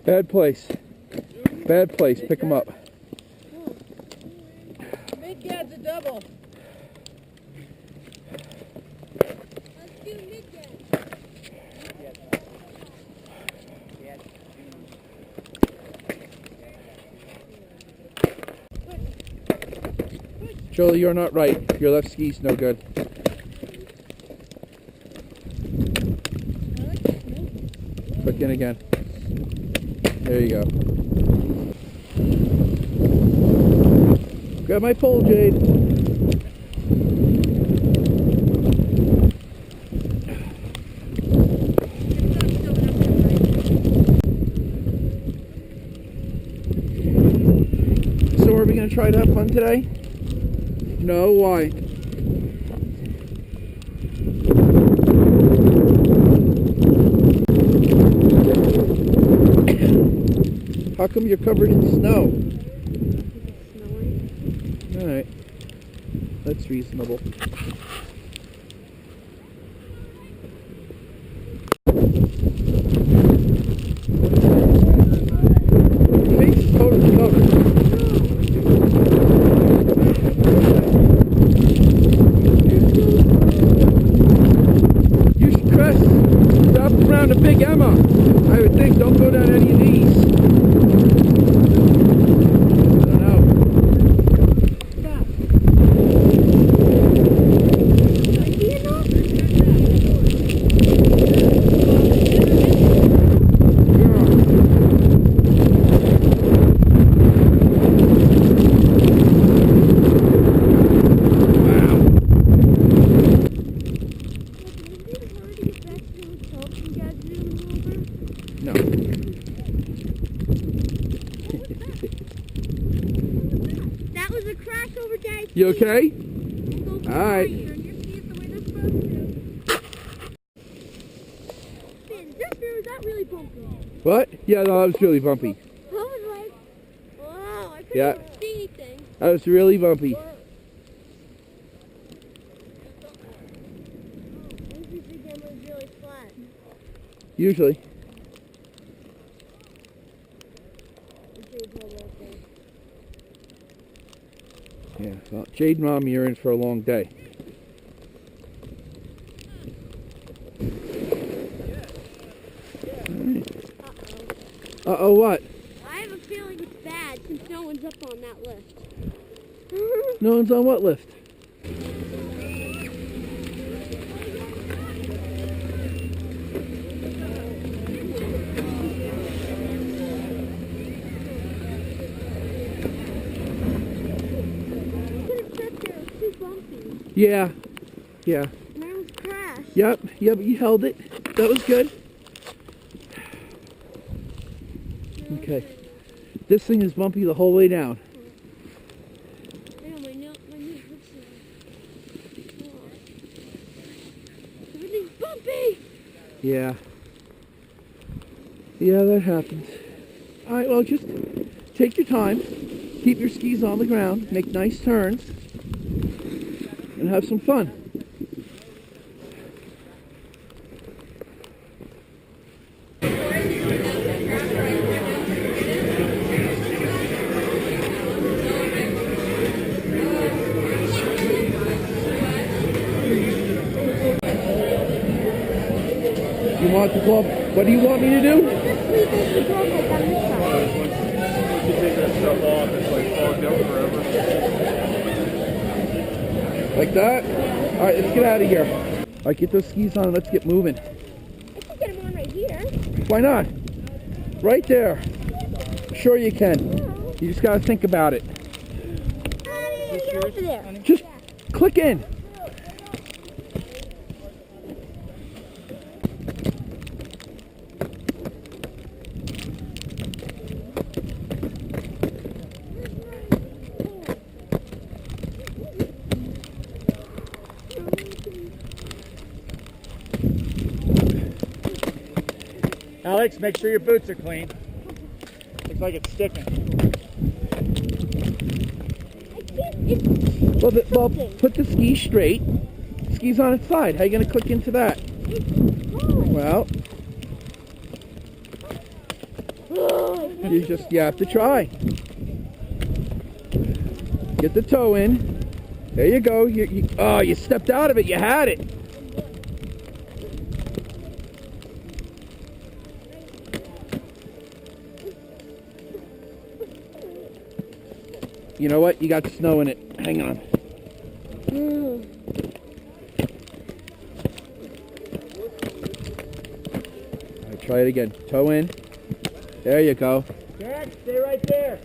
Bad place. Bad place. Pick him up. Big Gad's a double. Let's do Big Gad. Jolie, you're not right. Your left ski's no good. Click in again. There you go. Grab my pole, Jade. So are we going to try to have fun today? No, why? How come you're covered in snow? Alright. That's reasonable. Face is totally covered. You should press stop around a Big Emma. I would think don't go down any of these. No. That was a crossover day. You okay? Alright. Was that really bumpy? What? Yeah, no, that was really bumpy. I was like, wow, I couldn't Yeah. even see anything. That was really bumpy. Really flat. Usually. Yeah, well, Jade and Mom, you're in for a long day. Uh-oh, what? I have a feeling it's bad since no one's up on that list. No one's on what list? Yeah. Yeah. And I was crashed. Yep, but you held it. That was good. Okay. This thing is bumpy the whole way down. My knee hurts. Everything's bumpy! Yeah. Yeah, that happens. Alright, well, just take your time. Keep your skis on the ground. Make nice turns. And have some fun. You want the club? What do you want me to do? Like that? Alright, let's get out of here. Alright, get those skis on and let's get moving. I can get them on right here. Why not? Right there. Sure you can. You just gotta think about it. Get over there. Just click in. Alex, make sure your boots are clean. Looks like it's sticking. Well, put the ski straight. Ski's on its side. How are you going to click into that? Well. You have to try. Get the toe in. There you go. Oh, you stepped out of it. You had it. You know what? You got snow in it. Hang on. All right, try it again. Toe in. There you go. Jack, stay right there.